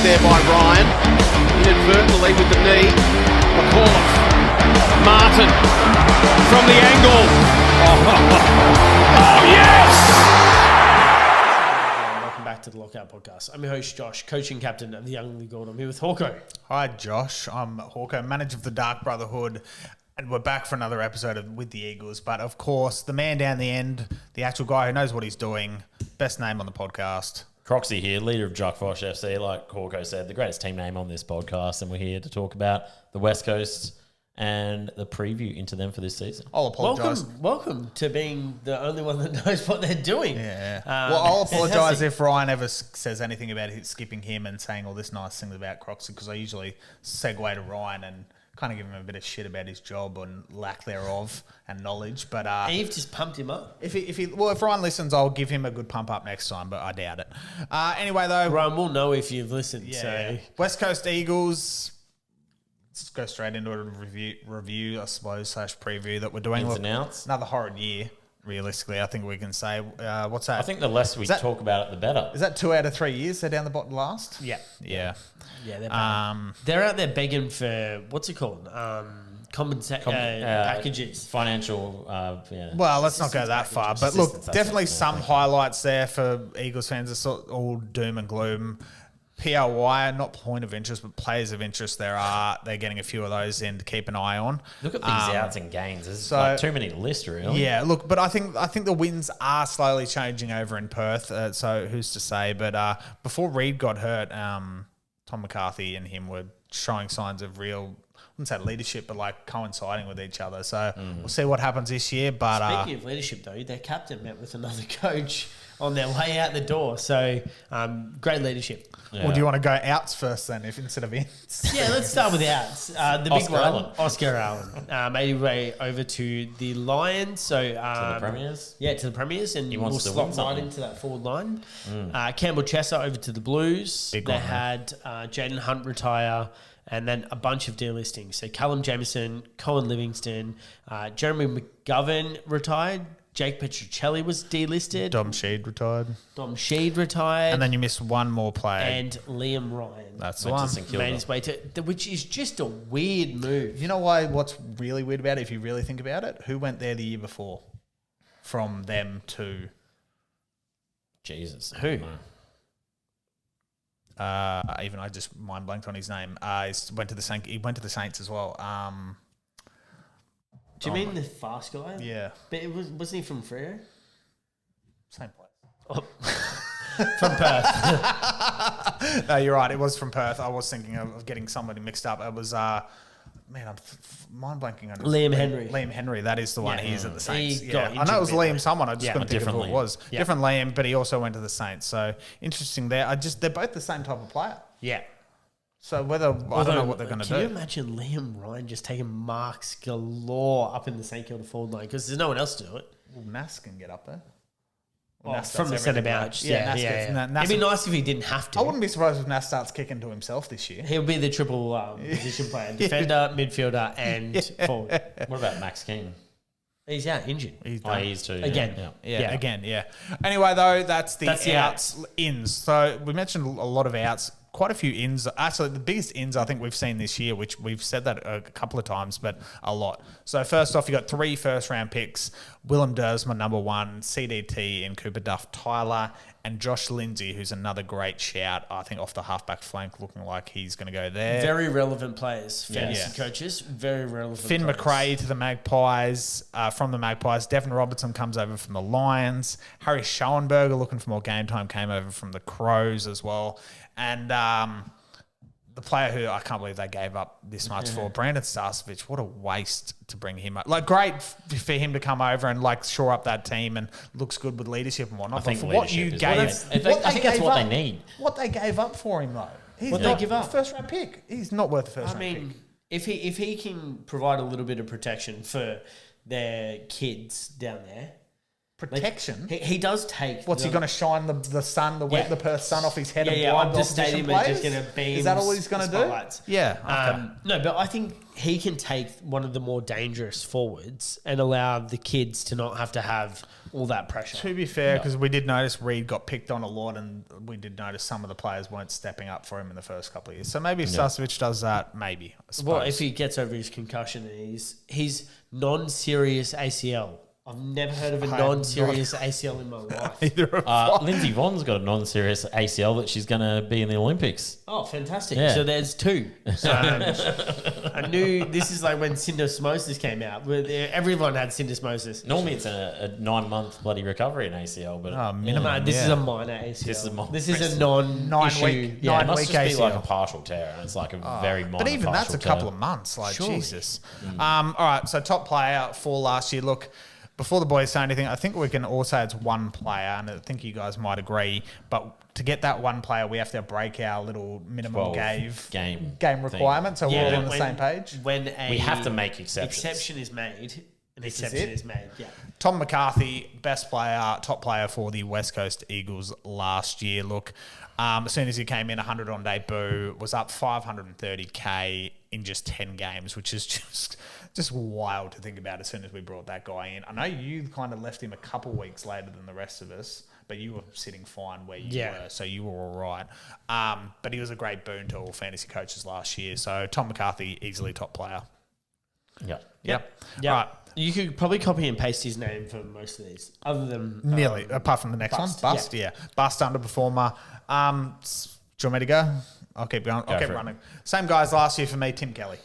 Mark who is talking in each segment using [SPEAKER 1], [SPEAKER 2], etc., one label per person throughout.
[SPEAKER 1] there by Ryan. Inadvertently with the knee. McCarthy. Martin from the angle. Oh yes!
[SPEAKER 2] Welcome back to the Lockout Podcast. I'm your host, Josh, coaching captain of the Young League. I'm here with Hawko.
[SPEAKER 3] Hi, Josh. I'm Hawko, manager of the Dark Brotherhood, and we're back for another episode with the Eagles. But, of course, the man down the end, the actual guy who knows what he's doing, best name on the podcast.
[SPEAKER 4] Croxy here, leader of Jock Fosh FC, like Hawko said, the greatest team name on this podcast, and we're here to talk about the West Coast and the preview into them for this season.
[SPEAKER 3] I'll apologise.
[SPEAKER 2] Welcome to being the only one that knows what they're doing.
[SPEAKER 3] Yeah. Well, I'll apologise if Ryan ever says anything about skipping him and saying all this nice things about Croxy, because I usually segue to Ryan and kind of give him a bit of shit about his job and lack thereof and knowledge. But
[SPEAKER 2] Eve just pumped him up.
[SPEAKER 3] If Ryan listens, I'll give him a good pump up next time, but I doubt it. Anyway, though,
[SPEAKER 2] Ryan will know if you've listened.
[SPEAKER 3] Yeah,
[SPEAKER 2] so
[SPEAKER 3] West Coast Eagles. Let's go straight into a review, I suppose, / preview that we're doing.
[SPEAKER 4] Ins and outs.
[SPEAKER 3] Another horrid year, realistically, I think we can say. What's that?
[SPEAKER 4] I think the less we talk about it, the better.
[SPEAKER 3] Is that 2 out of 3 years they're down the bottom last?
[SPEAKER 2] Yeah.
[SPEAKER 3] Yeah.
[SPEAKER 2] Yeah, they're out there begging for, what's it called? Packages.
[SPEAKER 4] Financial,
[SPEAKER 3] Well, let's not go that far. But look,
[SPEAKER 4] Assistance,
[SPEAKER 3] definitely
[SPEAKER 4] that's
[SPEAKER 3] some highlights there for Eagles fans. It's not all doom and gloom. PLY, not point of interest, but players of interest they're getting a few of those in to keep an eye on.
[SPEAKER 4] Look at these outs and gains. There's like too many to list, really.
[SPEAKER 3] Yeah, look, but I think the wins are slowly changing over in Perth, so who's to say? But before Reid got hurt, Tom McCarthy and him were showing signs of real, I wouldn't say leadership, but like coinciding with each other. So we'll see what happens this year. But
[SPEAKER 2] speaking of leadership, though, their captain met with another coach on their way out the door. So great leadership.
[SPEAKER 3] Or do you want to go outs first then, if instead of ins?
[SPEAKER 2] Yeah, let's start with the outs. The big
[SPEAKER 4] Oscar
[SPEAKER 2] one,
[SPEAKER 4] Allen.
[SPEAKER 2] Oscar Allen, made his way over to the Lions. So
[SPEAKER 4] To the Premiers?
[SPEAKER 2] Yeah, to the Premiers, and
[SPEAKER 4] He
[SPEAKER 2] we'll
[SPEAKER 4] wants to
[SPEAKER 2] slot
[SPEAKER 4] win
[SPEAKER 2] right
[SPEAKER 4] something.
[SPEAKER 2] into that forward line. Campbell Chesser over to the Blues.
[SPEAKER 3] Big
[SPEAKER 2] they
[SPEAKER 3] one,
[SPEAKER 2] had Jaden Hunt retire, and then a bunch of delistings. So Callum Jamieson, Colin Livingston, Jeremy McGovern retired. Jake Petruccelli was delisted.
[SPEAKER 3] Dom Sheed retired.
[SPEAKER 2] Sheed retired.
[SPEAKER 3] And then you missed one more player.
[SPEAKER 2] And Liam Ryan.
[SPEAKER 3] That's the
[SPEAKER 4] Went to
[SPEAKER 3] one.
[SPEAKER 4] St Kilda.
[SPEAKER 2] Made his way to, which is just a weird move.
[SPEAKER 3] You know what's really weird about it, if you really think about it? Who went there the year before from them to...
[SPEAKER 4] Jesus.
[SPEAKER 2] Who?
[SPEAKER 3] even I just mind blanked on his name. He went to the Saints as well.
[SPEAKER 2] Do you mean the fast guy?
[SPEAKER 3] Yeah.
[SPEAKER 2] But wasn't he from Freo?
[SPEAKER 3] Same place.
[SPEAKER 2] From Perth.
[SPEAKER 3] No, you're right. It was from Perth. I was thinking of getting somebody mixed up. It was, I'm mind blanking on his
[SPEAKER 2] Liam Henry.
[SPEAKER 3] Liam Henry, that is the one.
[SPEAKER 2] Yeah.
[SPEAKER 3] He's at the Saints.
[SPEAKER 2] He got
[SPEAKER 3] I know it was
[SPEAKER 2] injured
[SPEAKER 3] Liam someone. I just couldn't think of
[SPEAKER 4] different
[SPEAKER 3] who it
[SPEAKER 4] Liam.
[SPEAKER 3] was.
[SPEAKER 2] Yeah.
[SPEAKER 3] Different Liam, but he also went to the Saints. So interesting there. They're both the same type of player.
[SPEAKER 2] Yeah.
[SPEAKER 3] So I don't know what they're going to do.
[SPEAKER 2] Can you imagine Liam Ryan just taking marks galore up in the St Kilda forward line? Because there's no one else to do it.
[SPEAKER 3] Well, Nas can get up there.
[SPEAKER 2] From the centre bounce. Yeah.
[SPEAKER 3] Nas
[SPEAKER 2] It'd be nice if he didn't have to.
[SPEAKER 3] I wouldn't be surprised if Nas starts kicking to himself this year.
[SPEAKER 2] He'll be the triple position player. Defender, midfielder, and forward.
[SPEAKER 4] What about Max King?
[SPEAKER 2] He's injured.
[SPEAKER 3] He's
[SPEAKER 4] Oh,
[SPEAKER 3] done.
[SPEAKER 4] he is too.
[SPEAKER 2] Again.
[SPEAKER 4] Yeah.
[SPEAKER 3] Again. Anyway, though, that's the
[SPEAKER 2] the
[SPEAKER 3] outs, ins. So we mentioned a lot of outs, quite a few ins. Actually, the biggest ins I think we've seen this year, which we've said that a couple of times, but a lot. So first off, you got 3 first-round picks: Willem Dersma, number 1, CDT and Cooper Duff Tyler, and Josh Lindsay, who's another great shout, I think, off the halfback flank, looking like he's going to go there.
[SPEAKER 2] Very relevant players, fantasy coaches. Very relevant.
[SPEAKER 3] Finn
[SPEAKER 2] players.
[SPEAKER 3] McRae to the Magpies, from the Magpies. Devon Robertson comes over from the Lions. Harry Schoenberger, looking for more game time, came over from the Crows as well. And the player who I can't believe they gave up this much for, Brandon Starcevich, what a waste to bring him up. Like, great for him to come over and like shore up that team and looks good with leadership and whatnot.
[SPEAKER 4] I think
[SPEAKER 3] but for what you
[SPEAKER 4] leadership
[SPEAKER 3] gave,
[SPEAKER 4] is I think that's what they need.
[SPEAKER 3] What they gave up for him though, he's
[SPEAKER 2] What
[SPEAKER 3] not
[SPEAKER 2] they give up?
[SPEAKER 3] first round pick. He's not worth a first
[SPEAKER 2] I
[SPEAKER 3] round
[SPEAKER 2] mean,
[SPEAKER 3] pick.
[SPEAKER 2] if he can provide a little bit of protection for their kids down there,
[SPEAKER 3] Protection?
[SPEAKER 2] He does take.
[SPEAKER 3] What's he going to shine the Perth sun off his head and
[SPEAKER 2] I'm
[SPEAKER 3] blind
[SPEAKER 2] just
[SPEAKER 3] opposition
[SPEAKER 2] stadium
[SPEAKER 3] players?
[SPEAKER 2] just going to beam.
[SPEAKER 3] Is that all he's going to do?
[SPEAKER 2] Spotlights.
[SPEAKER 3] Yeah. Okay.
[SPEAKER 2] No, but I think he can take one of the more dangerous forwards and allow the kids to not have to have all that pressure.
[SPEAKER 3] To be fair, because we did notice Reed got picked on a lot, and we did notice some of the players weren't stepping up for him in the first couple of years. So maybe if Starcevic does that, maybe. I suppose.
[SPEAKER 2] Well, if he gets over his concussion and he's non-serious ACL. I've never heard of a non-serious ACL in my life.
[SPEAKER 3] Either
[SPEAKER 4] Lindsay Vonn's got a non-serious ACL that she's going to be in the Olympics.
[SPEAKER 2] Oh, fantastic.
[SPEAKER 4] Yeah.
[SPEAKER 2] So there's two. I knew this is like when syndesmosis came out. Everyone had syndesmosis.
[SPEAKER 4] Normally it's a 9-month bloody recovery in ACL, but
[SPEAKER 3] minimum.
[SPEAKER 2] No, this is a minor ACL. This is a non-issue.
[SPEAKER 3] 9 week
[SPEAKER 4] it must
[SPEAKER 3] week
[SPEAKER 4] just be like a
[SPEAKER 3] ACL.
[SPEAKER 4] partial tear, and it's like a very minor.
[SPEAKER 3] But even that's a
[SPEAKER 4] partial
[SPEAKER 3] couple
[SPEAKER 4] tear.
[SPEAKER 3] of months. Like,
[SPEAKER 2] Surely.
[SPEAKER 3] Jesus. All right, so top player for last year. Look, before the boys say anything, I think we can all say it's one player, and I think you guys might agree. But to get that one player, we have to break our little minimum
[SPEAKER 4] 12 game
[SPEAKER 3] requirement, so we're all on the same page.
[SPEAKER 2] When
[SPEAKER 4] We have to make exceptions.
[SPEAKER 2] exception is made, an
[SPEAKER 3] This is
[SPEAKER 2] exception
[SPEAKER 3] it?
[SPEAKER 2] is made. Yeah.
[SPEAKER 3] Tom McCarthy, best player, top player for the West Coast Eagles last year. Look, as soon as he came in, 100 on debut, was up 530K in just 10 games, which is just wild to think about as soon as we brought that guy in. I know you kind of left him a couple weeks later than the rest of us, but you were sitting fine where you were, so you were all right. But he was a great boon to all fantasy coaches last year. So Tom McCarthy, easily top player.
[SPEAKER 4] Yep.
[SPEAKER 3] Yep.
[SPEAKER 2] Yeah.
[SPEAKER 3] All right.
[SPEAKER 2] You could probably copy and paste his name for most of these, other than
[SPEAKER 3] Nearly, apart from the next
[SPEAKER 2] Bust,
[SPEAKER 3] one. Bust, yeah. Bust underperformer. Do you want me to go? I'll keep going. I'll keep
[SPEAKER 4] for it.
[SPEAKER 3] running. Same guys last year for me, Tim Kelly.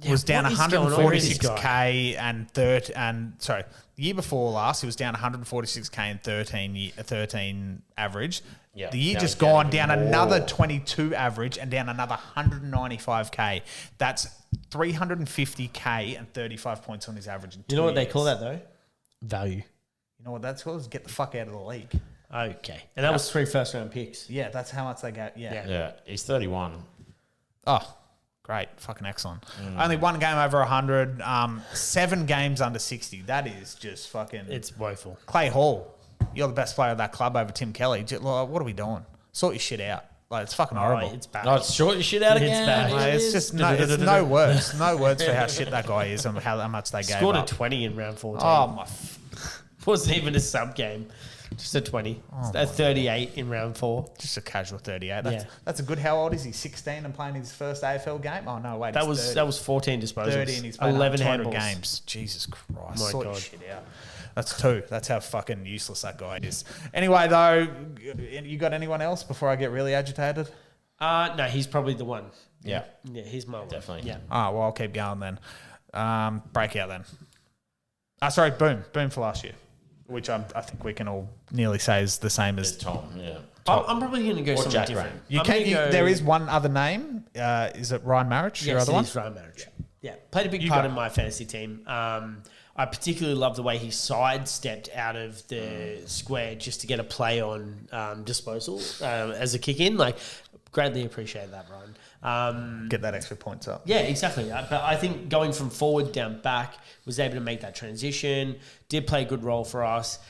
[SPEAKER 3] Was down
[SPEAKER 2] what is going on with this
[SPEAKER 3] 146K the year before last, he was down 146K and 13 average.
[SPEAKER 4] Yeah.
[SPEAKER 3] The year
[SPEAKER 4] Now
[SPEAKER 3] just
[SPEAKER 4] he's down
[SPEAKER 3] gone,
[SPEAKER 4] even
[SPEAKER 3] down
[SPEAKER 4] more.
[SPEAKER 3] another 22 average and down another 195K. That's 350K and 35 points on his average in 2
[SPEAKER 2] You know what they
[SPEAKER 3] years.
[SPEAKER 2] call that though? Value.
[SPEAKER 3] You know what that's called? Is get the fuck out of the league.
[SPEAKER 2] Okay. And that was 3 first-round picks.
[SPEAKER 3] Yeah, that's how much they get. Yeah.
[SPEAKER 4] Yeah, he's 31.
[SPEAKER 3] Oh, great. Fucking excellent. Only one game over 100. 7 games under 60. That is just fucking...
[SPEAKER 2] It's woeful.
[SPEAKER 3] Clay Hall, you're the best player of that club over Tim Kelly. What are we doing? Sort your shit out. Like, it's fucking horrible.
[SPEAKER 2] It's bad.
[SPEAKER 4] Oh, it's short your shit out
[SPEAKER 2] It's
[SPEAKER 4] again.
[SPEAKER 2] bad.
[SPEAKER 3] Like, it's just it's no words. No words for how shit that guy is and how much they gave
[SPEAKER 2] Scored a
[SPEAKER 3] up.
[SPEAKER 2] 20 in round 14.
[SPEAKER 3] Oh, my...
[SPEAKER 2] Wasn't even a sub game. Just a 20. A 38 in round 4.
[SPEAKER 3] Just a casual 38.
[SPEAKER 2] Yeah.
[SPEAKER 3] That's a good... How old is he? 16 and playing his first AFL game? Oh, no, wait.
[SPEAKER 2] That
[SPEAKER 3] he's
[SPEAKER 2] was
[SPEAKER 3] 30.
[SPEAKER 2] that was 14 disposals.
[SPEAKER 3] 30 and he's played
[SPEAKER 2] 11
[SPEAKER 3] 200
[SPEAKER 2] handballs.
[SPEAKER 3] games. Jesus Christ.
[SPEAKER 2] My
[SPEAKER 3] Sort your
[SPEAKER 2] God.
[SPEAKER 3] shit out. That's 2. That's how fucking useless that guy is. Anyway, though, you got anyone else before I get really agitated?
[SPEAKER 2] No, he's probably the one.
[SPEAKER 4] Yeah.
[SPEAKER 2] Yeah, he's my one.
[SPEAKER 4] Definitely.
[SPEAKER 2] Yeah.
[SPEAKER 3] All right, well, I'll keep going then. Breakout then. Sorry, Boom. Boom for last year, which I think we can all nearly say is the same
[SPEAKER 4] It's
[SPEAKER 3] as...
[SPEAKER 4] Tom, yeah.
[SPEAKER 2] I'm probably going to go something
[SPEAKER 4] Jack
[SPEAKER 2] different.
[SPEAKER 4] Graham.
[SPEAKER 3] You
[SPEAKER 2] I'm
[SPEAKER 3] can,
[SPEAKER 2] gonna go-
[SPEAKER 3] there is one other name. Is it Ryan Marriage, your
[SPEAKER 2] Yes,
[SPEAKER 3] other
[SPEAKER 2] it
[SPEAKER 3] one?
[SPEAKER 2] is Ryan Marriage. Yeah. Played a big
[SPEAKER 3] You
[SPEAKER 2] part
[SPEAKER 3] go.
[SPEAKER 2] in my fantasy team. I particularly love the way he sidestepped out of the square just to get a play on disposal as a kick in. Like, greatly appreciate that, Ryan.
[SPEAKER 3] Get that extra points up.
[SPEAKER 2] Yeah, exactly. But I think going from forward down back, was able to make that transition, did play a good role for us,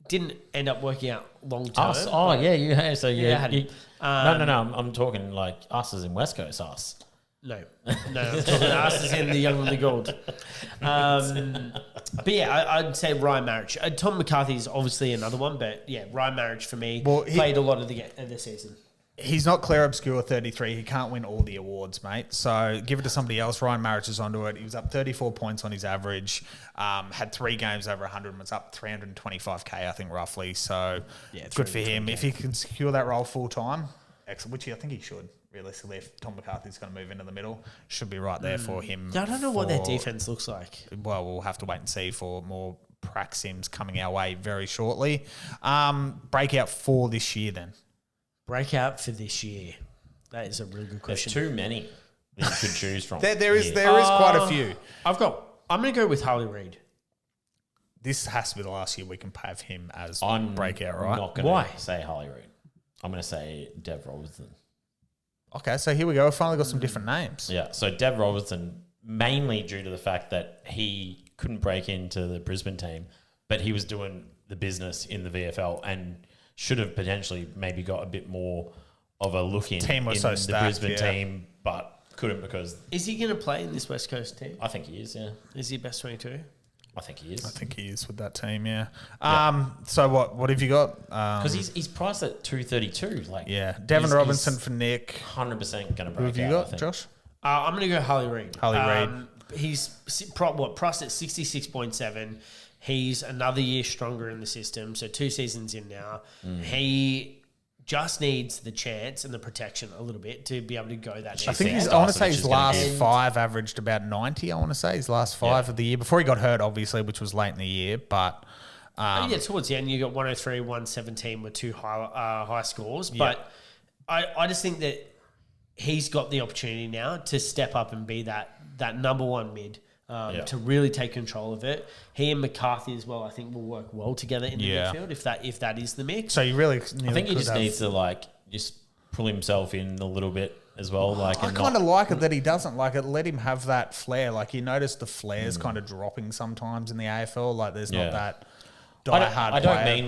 [SPEAKER 2] didn't end up working out long term.
[SPEAKER 4] Us? Oh, yeah, you have. So
[SPEAKER 2] Yeah, I had
[SPEAKER 4] you,
[SPEAKER 2] it.
[SPEAKER 4] no. I'm talking like us as in West Coast us.
[SPEAKER 2] No, I'm talking us as in the young and the gold. But yeah, I'd say Ryan Marriage. Tom McCarthy is obviously another one, but yeah, Ryan Marriage for me played a lot of the season.
[SPEAKER 3] He's not Claire Obscure 33. He can't win all the awards, mate. So give it to somebody else. Ryan Marriage is onto it. He was up 34 points on his average. Had 3 games over 100 and was up 325K, I think, roughly. So
[SPEAKER 2] Yeah,
[SPEAKER 3] good for him. If he can secure that role full time, excellent, which I think he should. Realistically, if Tom McCarthy's going to move into the middle, should be right there for him.
[SPEAKER 2] Yeah, I don't know what their
[SPEAKER 3] for-
[SPEAKER 2] defense looks like.
[SPEAKER 3] Well, we'll have to wait and see for more prac sims coming our way very shortly. Breakout for this year then.
[SPEAKER 2] Breakout for this year. That is a really good
[SPEAKER 4] There's
[SPEAKER 2] question.
[SPEAKER 4] too many that you could choose from.
[SPEAKER 3] There is
[SPEAKER 4] here.
[SPEAKER 3] quite a few.
[SPEAKER 2] I'm going to go with Harley Reid.
[SPEAKER 3] This has to be the last year we can have him as
[SPEAKER 4] I'm
[SPEAKER 3] breakout, right?
[SPEAKER 4] not going
[SPEAKER 2] Why?
[SPEAKER 4] to say Harley Reid. I'm going to say Dev Robertson.
[SPEAKER 3] Okay, so here we go. We've finally got some different names.
[SPEAKER 4] Yeah, so Dev Robertson, mainly due to the fact that he couldn't break into the Brisbane team, but he was doing the business in the VFL and should have potentially maybe got a bit more of a look in,
[SPEAKER 3] Team was
[SPEAKER 4] in
[SPEAKER 3] so
[SPEAKER 4] the
[SPEAKER 3] stacked,
[SPEAKER 4] Brisbane
[SPEAKER 3] yeah.
[SPEAKER 4] team, but couldn't because
[SPEAKER 2] Is he going to play in this West Coast team?
[SPEAKER 4] I think he is, yeah.
[SPEAKER 2] Is he best 22?
[SPEAKER 4] I think he is.
[SPEAKER 3] I think he is with that team, yeah. So what have you got?
[SPEAKER 4] Because he's priced at 232. Like,
[SPEAKER 3] Yeah, Devon
[SPEAKER 4] he's
[SPEAKER 3] Robinson for Nick.
[SPEAKER 4] 100% going to break
[SPEAKER 3] Who have you
[SPEAKER 4] out, I
[SPEAKER 3] got,
[SPEAKER 4] think.
[SPEAKER 3] Josh?
[SPEAKER 2] I'm going to go Harley Reid.
[SPEAKER 3] Harley
[SPEAKER 2] He's priced at 66.7. He's another year stronger in the system, so 2 seasons in now. He just needs the chance and the protection a little bit to be able to go that next
[SPEAKER 3] I think
[SPEAKER 2] step.
[SPEAKER 3] I want to say
[SPEAKER 4] Starcevich
[SPEAKER 3] his
[SPEAKER 4] is gonna
[SPEAKER 3] last
[SPEAKER 4] be-
[SPEAKER 3] 5 averaged about 90, I want to say. His last 5 of the year. Before he got hurt, obviously, which was late in the year. But
[SPEAKER 2] Towards the end, you got 103, 117 with 2 high scores. But I just think that he's got the opportunity now to step up and be that number 1 mid. To really take control of it. He and McCarthy as well, I think, will work well together in the midfield if that is the mix.
[SPEAKER 3] so you really
[SPEAKER 4] I think he just needs to just pull himself in a little bit as well.
[SPEAKER 3] I kind of like it that he doesn't. Like, it let him have that flair. Like, you notice the flair's kind of dropping sometimes in the AFL. Like, there's not that die-hard
[SPEAKER 4] I don't
[SPEAKER 3] player.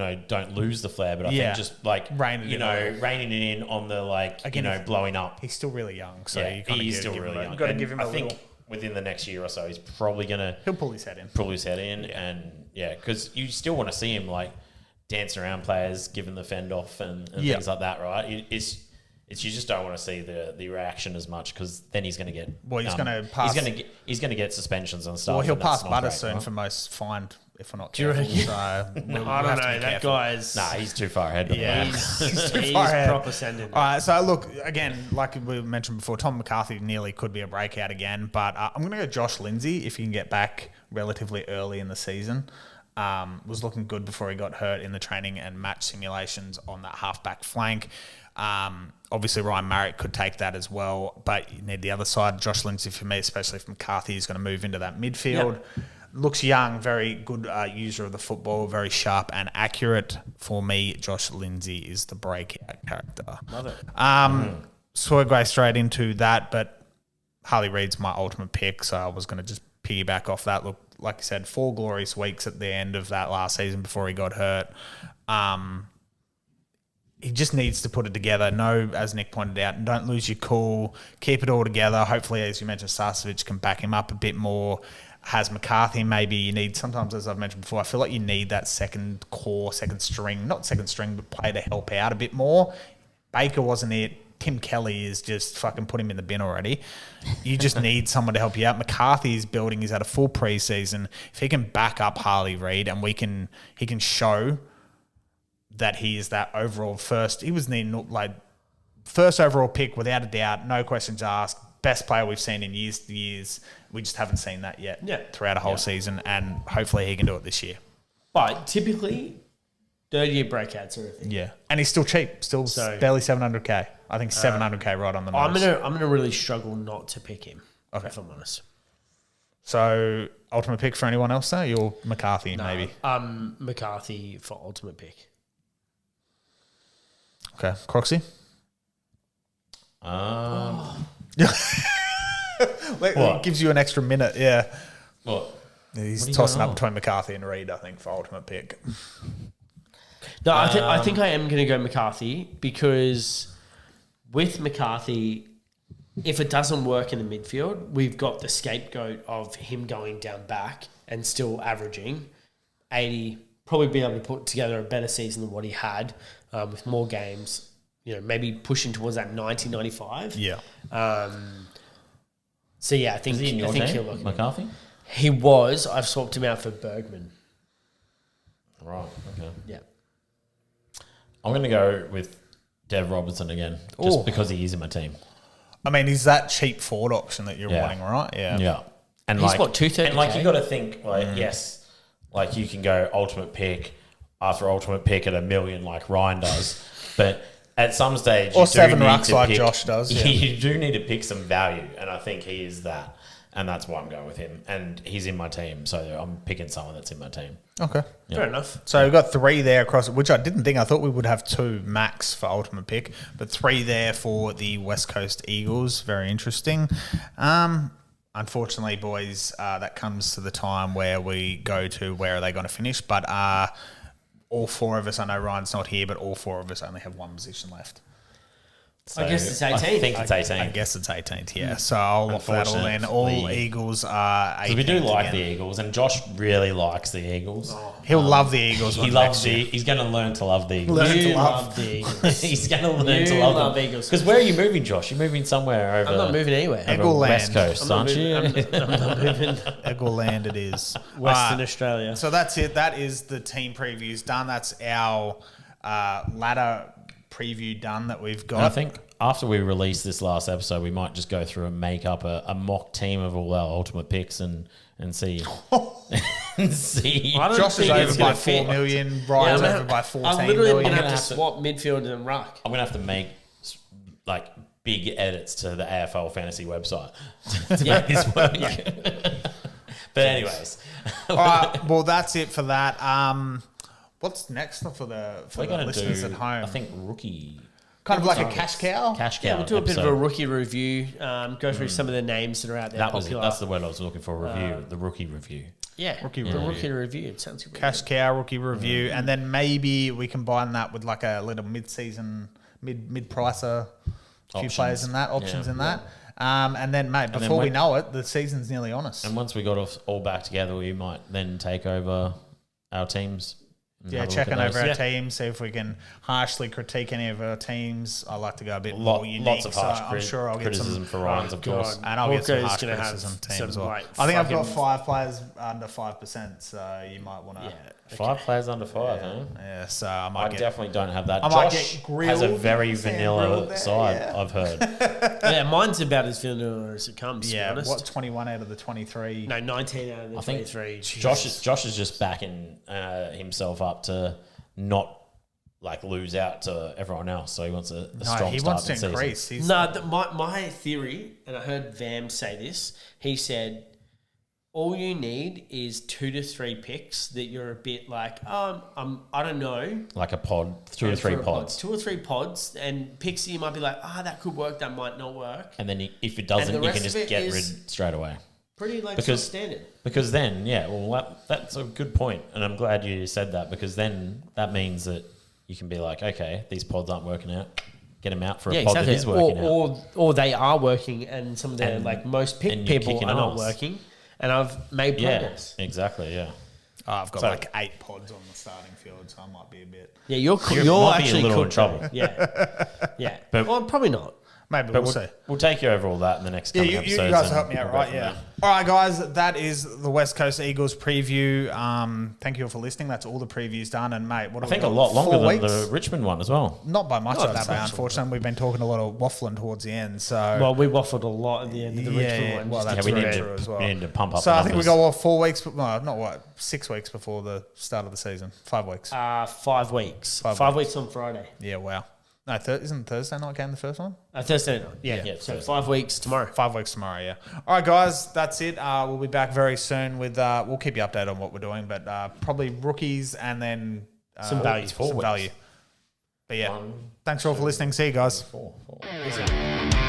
[SPEAKER 4] mean don't lose the flair, but I
[SPEAKER 3] Yeah.
[SPEAKER 4] think just
[SPEAKER 3] Reining it in.
[SPEAKER 4] reining it in on the blowing up.
[SPEAKER 3] He's still really young, so
[SPEAKER 4] Yeah,
[SPEAKER 3] you kind of
[SPEAKER 4] he's still really young.
[SPEAKER 3] You've got to
[SPEAKER 4] And
[SPEAKER 3] give him
[SPEAKER 4] I
[SPEAKER 3] a
[SPEAKER 4] think
[SPEAKER 3] little.
[SPEAKER 4] within the next year or so, he's probably going to
[SPEAKER 3] He'll pull his head in.
[SPEAKER 4] and because you still want to see him dancing around players, giving the fend off and things like that, right? It's you just don't want to see the reaction as much because then he's going to get
[SPEAKER 3] He's going to pass.
[SPEAKER 4] he's going to get suspensions and stuff.
[SPEAKER 3] Well, he'll
[SPEAKER 4] and that's
[SPEAKER 3] pass
[SPEAKER 4] not
[SPEAKER 3] Butter
[SPEAKER 4] great,
[SPEAKER 3] soon
[SPEAKER 4] right?
[SPEAKER 3] for most fined if we're not
[SPEAKER 2] Do you
[SPEAKER 3] careful.
[SPEAKER 2] reckon?
[SPEAKER 3] So
[SPEAKER 2] I
[SPEAKER 3] have
[SPEAKER 2] don't
[SPEAKER 3] to
[SPEAKER 2] know.
[SPEAKER 3] be
[SPEAKER 2] That
[SPEAKER 3] careful.
[SPEAKER 2] guy's
[SPEAKER 4] Nah, he's too far ahead.
[SPEAKER 2] he's
[SPEAKER 3] too far ahead.
[SPEAKER 2] proper sending.
[SPEAKER 3] All right, so look, again, like we mentioned before, Tom McCarthy nearly could be a breakout again, but I'm going to go Josh Lindsay if he can get back relatively early in the season. Was looking good before he got hurt in the training and match simulations on that halfback flank. Obviously, Ryan Marriott could take that as well, but you need the other side. Josh Lindsay, for me, especially if McCarthy is going to move into that midfield.
[SPEAKER 2] Yep.
[SPEAKER 3] Looks young, very good user of the football, very sharp and accurate. For me, Josh Lindsay is the breakout character.
[SPEAKER 2] Love it.
[SPEAKER 3] So we'll go straight into that, but Harley Reid's my ultimate pick, so I was going to just piggyback off that. Look, like I said, 4 glorious weeks at the end of that last season before he got hurt. He just needs to put it together. No, as Nick pointed out, don't lose your cool. Keep it all together. Hopefully, as you mentioned, Starcevich can back him up a bit more. Has McCarthy, maybe you need, sometimes as I've mentioned before, I feel like you need that second string, not second string, but player to help out a bit more. Baker wasn't it. Tim Kelly is just fucking put him in the bin already. You just need someone to help you out. McCarthy is building. He's had a full preseason. If he can back up Harley Reid and he can show that he is that overall first. He was the first overall pick without a doubt, no questions asked. Best player we've seen in years. We just haven't seen that yet throughout a whole season, and hopefully he can do it this year.
[SPEAKER 2] But typically, third-year breakouts are a thing.
[SPEAKER 3] Yeah, and he's still cheap, barely 700k. I think 700k right on the nose.
[SPEAKER 2] I'm gonna really struggle not to pick him. Okay, if I'm honest.
[SPEAKER 3] So ultimate pick for anyone else though? You're McCarthy maybe.
[SPEAKER 2] McCarthy for ultimate pick.
[SPEAKER 3] Okay, Croxy. It gives you an extra minute. Yeah.
[SPEAKER 4] What?
[SPEAKER 3] He's
[SPEAKER 4] What are you
[SPEAKER 3] tossing
[SPEAKER 4] going
[SPEAKER 3] up
[SPEAKER 4] on?
[SPEAKER 3] between McCarthy and Reid, I think, for ultimate pick.
[SPEAKER 2] No, I think I am going to go McCarthy because with McCarthy, if it doesn't work in the midfield, we've got the scapegoat of him going down back and still averaging 80, probably be able to put together a better season than what he had with more games, maybe pushing towards that 90, 95.
[SPEAKER 3] Yeah.
[SPEAKER 2] So, yeah, I think,
[SPEAKER 4] Is he in your
[SPEAKER 2] he'll
[SPEAKER 4] team,
[SPEAKER 2] look.
[SPEAKER 4] McCarthy?
[SPEAKER 2] He was. I've swapped him out for Bergman.
[SPEAKER 4] Right, okay.
[SPEAKER 2] Yeah.
[SPEAKER 4] I'm going to go with Dev Robertson again, just because he is in my team.
[SPEAKER 3] I mean, he's that cheap forward option that you're wanting, right? Yeah.
[SPEAKER 4] Yeah. And
[SPEAKER 2] He's what, 230K?
[SPEAKER 4] And you got to think, yes, you can go ultimate pick after ultimate pick at $1 million like Ryan does, but at some stage,
[SPEAKER 3] Or
[SPEAKER 4] you do
[SPEAKER 3] 7
[SPEAKER 4] need
[SPEAKER 3] rucks
[SPEAKER 4] to
[SPEAKER 3] like
[SPEAKER 4] pick-
[SPEAKER 3] Josh does, yeah.
[SPEAKER 4] You do need to pick some value, and I think he is that, and that's why I'm going with him. And he's in my team, so I'm picking someone that's in my team.
[SPEAKER 3] Okay.
[SPEAKER 2] Fair enough.
[SPEAKER 3] So we've got 3 there across, which I didn't think. I thought we would have 2 max for ultimate pick, but 3 there for the West Coast Eagles. Very interesting. unfortunately, boys, that comes to the time where we go to where are they going to finish. But all four of us, I know Ryan's not here, but all four of us only have one position left.
[SPEAKER 2] I guess it's 18th.
[SPEAKER 4] I think it's 18th.
[SPEAKER 3] I guess it's 18th, yeah. So I'll lock that all in. All Eagles are 18th.
[SPEAKER 4] We do like
[SPEAKER 3] again.
[SPEAKER 4] the Eagles, and Josh really likes the Eagles.
[SPEAKER 3] He'll love the Eagles.
[SPEAKER 4] He loves He's going to learn to love the Eagles.
[SPEAKER 3] Learn to
[SPEAKER 2] You
[SPEAKER 3] love.
[SPEAKER 2] love the Eagles.
[SPEAKER 4] He's going to learn
[SPEAKER 2] You
[SPEAKER 4] to love
[SPEAKER 2] love
[SPEAKER 4] them.
[SPEAKER 2] Eagles.
[SPEAKER 4] Because where are you moving, Josh? You're moving somewhere over.
[SPEAKER 2] I'm not moving anywhere.
[SPEAKER 4] over
[SPEAKER 3] Eagle
[SPEAKER 4] West
[SPEAKER 3] land.
[SPEAKER 4] Coast,
[SPEAKER 2] I'm not
[SPEAKER 4] aren't you?
[SPEAKER 2] I'm not moving.
[SPEAKER 3] Eagle land it is.
[SPEAKER 2] Western Australia.
[SPEAKER 3] So that's it. That is the team previews done. That's our ladder preview done that we've got.
[SPEAKER 4] And I think after we release this last episode, we might just go through and make up a mock team of all our ultimate picks and see. and see.
[SPEAKER 2] I don't
[SPEAKER 3] Josh is
[SPEAKER 2] think it's
[SPEAKER 3] over by
[SPEAKER 2] gonna
[SPEAKER 3] 4
[SPEAKER 2] fit.
[SPEAKER 3] million. Ryan's
[SPEAKER 2] I'm
[SPEAKER 3] over by 14
[SPEAKER 2] I'm literally
[SPEAKER 3] million.
[SPEAKER 2] going to have to
[SPEAKER 4] have to-
[SPEAKER 2] swap midfield and ruck.
[SPEAKER 4] I'm going to have to make like big edits to the AFL Fantasy website to make this work. But anyways,
[SPEAKER 3] All right. Well, that's it for that. What's next for the
[SPEAKER 4] we're going to
[SPEAKER 3] listeners
[SPEAKER 4] do,
[SPEAKER 3] at home?
[SPEAKER 4] I think, rookie
[SPEAKER 3] kind of like a cash cow.
[SPEAKER 4] cash cow.
[SPEAKER 2] Yeah, we'll do a bit of
[SPEAKER 4] episode.
[SPEAKER 2] a rookie review. Go through some of the names that are out there popular.
[SPEAKER 4] That's the word I was looking for. Review the rookie review.
[SPEAKER 2] yeah,
[SPEAKER 3] Rookie
[SPEAKER 2] the
[SPEAKER 3] review.
[SPEAKER 2] rookie review. It sounds good.
[SPEAKER 3] Cash cow rookie review, and then maybe we combine that with like a little mid-season, mid-pricer, few
[SPEAKER 4] Options.
[SPEAKER 3] players in that, options
[SPEAKER 4] Yeah.
[SPEAKER 3] in that. And then, mate,
[SPEAKER 4] then
[SPEAKER 3] before we
[SPEAKER 4] when-
[SPEAKER 3] know it, the season's nearly on us.
[SPEAKER 4] And once we got us all back together, we might then take over our teams. and
[SPEAKER 3] Yeah,
[SPEAKER 4] have a look
[SPEAKER 3] checking
[SPEAKER 4] at
[SPEAKER 3] over
[SPEAKER 4] those.
[SPEAKER 3] our
[SPEAKER 2] Yeah.
[SPEAKER 3] teams, see if we can harshly critique any of our teams. I like to go a bit
[SPEAKER 4] Lot-
[SPEAKER 3] more unique.
[SPEAKER 4] lots of harsh
[SPEAKER 3] so I'm sure I'll get
[SPEAKER 4] criticism
[SPEAKER 3] some.
[SPEAKER 4] for Ryan's, of course.
[SPEAKER 3] And I'll get some
[SPEAKER 2] Walker's
[SPEAKER 3] harsh
[SPEAKER 2] gonna have
[SPEAKER 3] criticism team
[SPEAKER 2] some,
[SPEAKER 3] as well.
[SPEAKER 2] like,
[SPEAKER 3] I think I've got
[SPEAKER 2] fucking-
[SPEAKER 3] 5 players under 5%, so you might want to.
[SPEAKER 2] Yeah.
[SPEAKER 4] 5 players under 5, huh?
[SPEAKER 3] Yeah, so I
[SPEAKER 4] I
[SPEAKER 3] might get.
[SPEAKER 4] definitely don't have that.
[SPEAKER 3] I might
[SPEAKER 4] Josh
[SPEAKER 3] get grilled.
[SPEAKER 4] has a very
[SPEAKER 3] Sam
[SPEAKER 4] vanilla
[SPEAKER 3] grilled there,
[SPEAKER 4] side,
[SPEAKER 3] yeah.
[SPEAKER 4] I've heard.
[SPEAKER 2] Yeah, mine's about as vanilla as it comes.
[SPEAKER 3] Yeah,
[SPEAKER 2] to be honest.
[SPEAKER 3] what 21 out of the 23?
[SPEAKER 2] No, 19 out of the
[SPEAKER 4] I think
[SPEAKER 2] 23.
[SPEAKER 4] Josh is just backing himself up to not like lose out to everyone else. So he wants a
[SPEAKER 3] No,
[SPEAKER 4] strong
[SPEAKER 3] he
[SPEAKER 4] start
[SPEAKER 3] wants to
[SPEAKER 4] to the season.
[SPEAKER 3] increase. He's,
[SPEAKER 2] No, my theory, and I heard Vam say this. He said, all you need is 2 to 3 picks that you're a bit like, I don't know.
[SPEAKER 4] Like a pod, 2 or 3
[SPEAKER 2] For a
[SPEAKER 4] pods.
[SPEAKER 2] 2 or 3 pods, and picks that you might be like, that could work, that might not work.
[SPEAKER 4] And then if it doesn't,
[SPEAKER 2] And the
[SPEAKER 4] you can
[SPEAKER 2] rest
[SPEAKER 4] just
[SPEAKER 2] of it
[SPEAKER 4] get
[SPEAKER 2] is-
[SPEAKER 4] rid straight away.
[SPEAKER 2] Pretty like
[SPEAKER 4] Because-
[SPEAKER 2] standard.
[SPEAKER 4] Because then, that's a good point, and I'm glad you said that, because then that means that you can be like, okay, these pods aren't working out, get them out for a pod that is working out.
[SPEAKER 2] Or they are working, and some of the
[SPEAKER 4] And-
[SPEAKER 2] most picked
[SPEAKER 4] and you're
[SPEAKER 2] people
[SPEAKER 4] kicking
[SPEAKER 2] are not
[SPEAKER 4] ass.
[SPEAKER 2] working, and I've made
[SPEAKER 4] Yeah,
[SPEAKER 2] progress.
[SPEAKER 4] exactly, yeah.
[SPEAKER 3] I've got
[SPEAKER 4] So-
[SPEAKER 3] like 8 pods on the starting field, so I might be a bit.
[SPEAKER 2] Yeah, you're
[SPEAKER 4] You
[SPEAKER 2] you're
[SPEAKER 4] might be a
[SPEAKER 2] actually
[SPEAKER 4] little in
[SPEAKER 2] cooked.
[SPEAKER 4] trouble.
[SPEAKER 2] Yeah, yeah.
[SPEAKER 4] But-
[SPEAKER 2] well, probably not.
[SPEAKER 3] Maybe
[SPEAKER 4] But
[SPEAKER 3] we'll see.
[SPEAKER 4] we'll take you over all that in the next
[SPEAKER 3] Yeah,
[SPEAKER 4] couple
[SPEAKER 3] you
[SPEAKER 4] episodes.
[SPEAKER 3] guys
[SPEAKER 4] and
[SPEAKER 3] help me out,
[SPEAKER 4] we'll go
[SPEAKER 3] right?
[SPEAKER 4] from
[SPEAKER 3] Yeah.
[SPEAKER 4] there.
[SPEAKER 3] All right, guys, that is the West Coast Eagles preview. Thank you all for listening. That's all the previews done. And, mate, what
[SPEAKER 4] I
[SPEAKER 3] have
[SPEAKER 4] think
[SPEAKER 3] we
[SPEAKER 4] a
[SPEAKER 3] got?
[SPEAKER 4] lot longer
[SPEAKER 3] 4
[SPEAKER 4] than
[SPEAKER 3] weeks?
[SPEAKER 4] the Richmond one as well.
[SPEAKER 3] Not by much
[SPEAKER 2] Not
[SPEAKER 3] of that,
[SPEAKER 2] as
[SPEAKER 3] mate,
[SPEAKER 2] much.
[SPEAKER 3] unfortunately. We've been talking a lot of waffling towards the end. So,
[SPEAKER 2] Well, we waffled a lot at the end of the Richmond one.
[SPEAKER 3] well,
[SPEAKER 2] just
[SPEAKER 3] that's
[SPEAKER 4] we
[SPEAKER 3] very
[SPEAKER 4] need to-
[SPEAKER 3] true as well.
[SPEAKER 4] we need to pump up
[SPEAKER 3] So
[SPEAKER 4] the
[SPEAKER 3] I think we
[SPEAKER 4] numbers.
[SPEAKER 3] got 4 weeks, no, not what, 6 weeks before the start of the season. 5 weeks.
[SPEAKER 2] 5 weeks.
[SPEAKER 3] 5
[SPEAKER 2] 5 weeks on Friday.
[SPEAKER 3] Yeah, wow. No, isn't Thursday night game the first one?
[SPEAKER 2] Thursday night. Yeah.
[SPEAKER 4] Yeah,
[SPEAKER 2] So
[SPEAKER 4] Thursday.
[SPEAKER 2] 5 weeks tomorrow.
[SPEAKER 3] 5 weeks tomorrow, yeah. All right, guys, that's it. We'll be back very soon with, we'll keep you updated on what we're doing, but probably rookies and then
[SPEAKER 2] Some value.
[SPEAKER 4] It's 4
[SPEAKER 3] some
[SPEAKER 4] weeks.
[SPEAKER 3] value. But yeah,
[SPEAKER 4] 1,
[SPEAKER 3] thanks all for listening. See you guys.
[SPEAKER 4] 4.
[SPEAKER 2] Peace out.